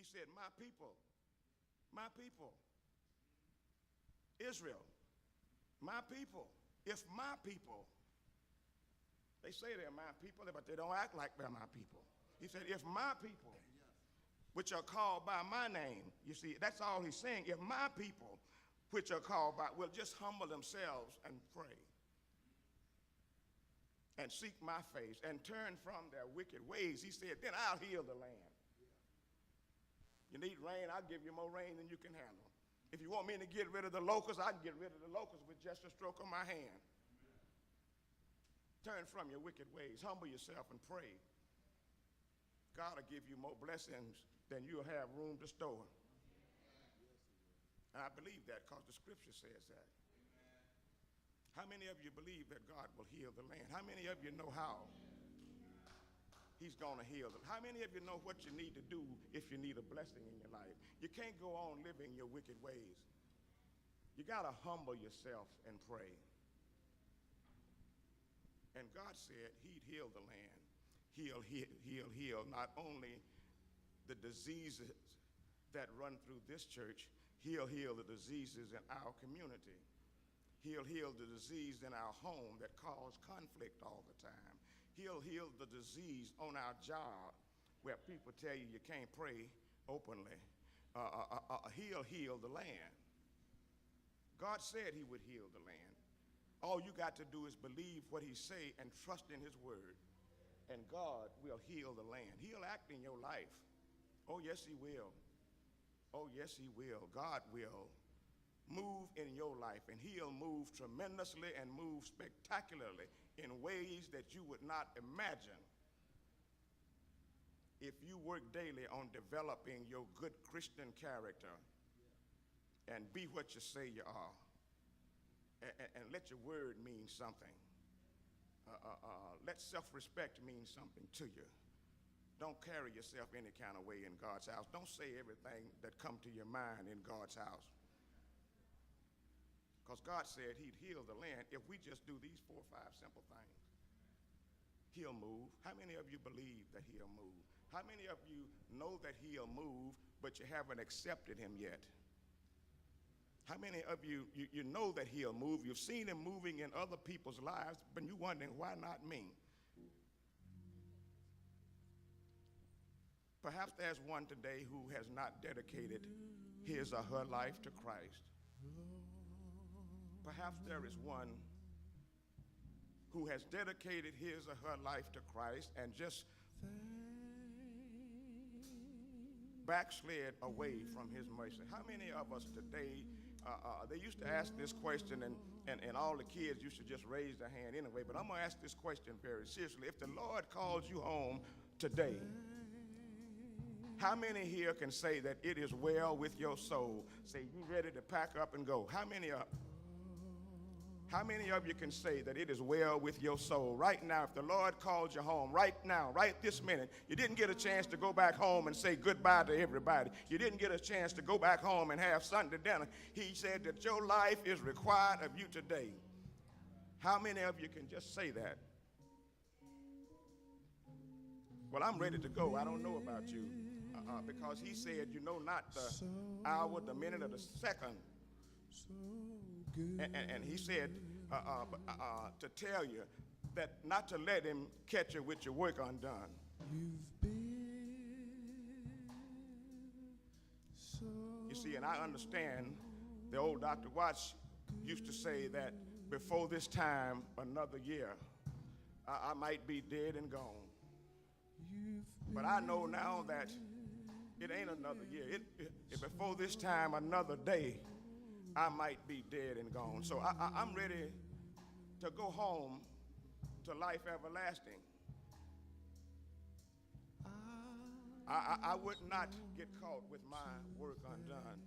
He said, my people, Israel, my people, if my people, they say they're my people, but they don't act like they're my people. He said, if my people, which are called by my name, you see, that's all he's saying. If my people, which are called by, will just humble themselves and pray and seek my face and turn from their wicked ways, he said, then I'll heal the land. You need rain, I'll give you more rain than you can handle. If you want me to get rid of the locusts, I can get rid of the locusts with just a stroke of my hand. Turn from your wicked ways, humble yourself and pray. God will give you more blessings than you'll have room to store. And I believe that because the scripture says that. How many of you believe that God will heal the land? How many of you know how he's going to heal them? How many of you know what you need to do if you need a blessing in your life? You can't go on living your wicked ways. You got to humble yourself and pray. And God said he'd heal the land. Heal not only the diseases that run through this church, he'll heal the diseases in our community. He'll heal the disease in our home that cause conflict all the time. He'll heal the disease on our job where people tell you you can't pray openly. He'll heal the land. God said he would heal the land. All you got to do is believe what he say and trust in his word, and God will heal the land. He'll act in your life. Oh, yes, he will. Oh, yes, he will. God will move in your life, and he'll move tremendously and move spectacularly in ways that you would not imagine if you work daily on developing your good Christian character and be what you say you are, and let your word mean something. Let self-respect mean something to you. Don't carry yourself any kind of way in God's house. Don't say everything that come to your mind in God's house. Because God said he'd heal the land if we just do these 4 or 5 simple things. He'll move. How many of you believe that he'll move? How many of you know that he'll move, but you haven't accepted him yet? How many of you know that he'll move? You've seen him moving in other people's lives, but you're wondering, why not me? Perhaps there's one today who has not dedicated his or her life to Christ. Perhaps there is one who has dedicated his or her life to Christ and just backslid away from his mercy. How many of us today, they used to ask this question, and all the kids used to just raise their hand anyway, but I'm going to ask this question very seriously. If the Lord calls you home today, how many here can say that it is well with your soul? Say, you ready to pack up and go? How many of you can say that it is well with your soul? Right now, if the Lord called you home, right now, right this minute, you didn't get a chance to go back home and say goodbye to everybody. You didn't get a chance to go back home and have Sunday dinner. He said that your life is required of you today. How many of you can just say that? Well, I'm ready to go. I don't know about you. Because he said, you know not the hour, the minute, or the second. And he said to tell you that not to let him catch you with your work undone. You see, and I understand the old Dr. Watts used to say that before this time, another year, I might be dead and gone. But I know now that it ain't another year. Before this time, another day, I might be dead and gone. So I'm ready to go home to life everlasting. I would not get caught with my work undone.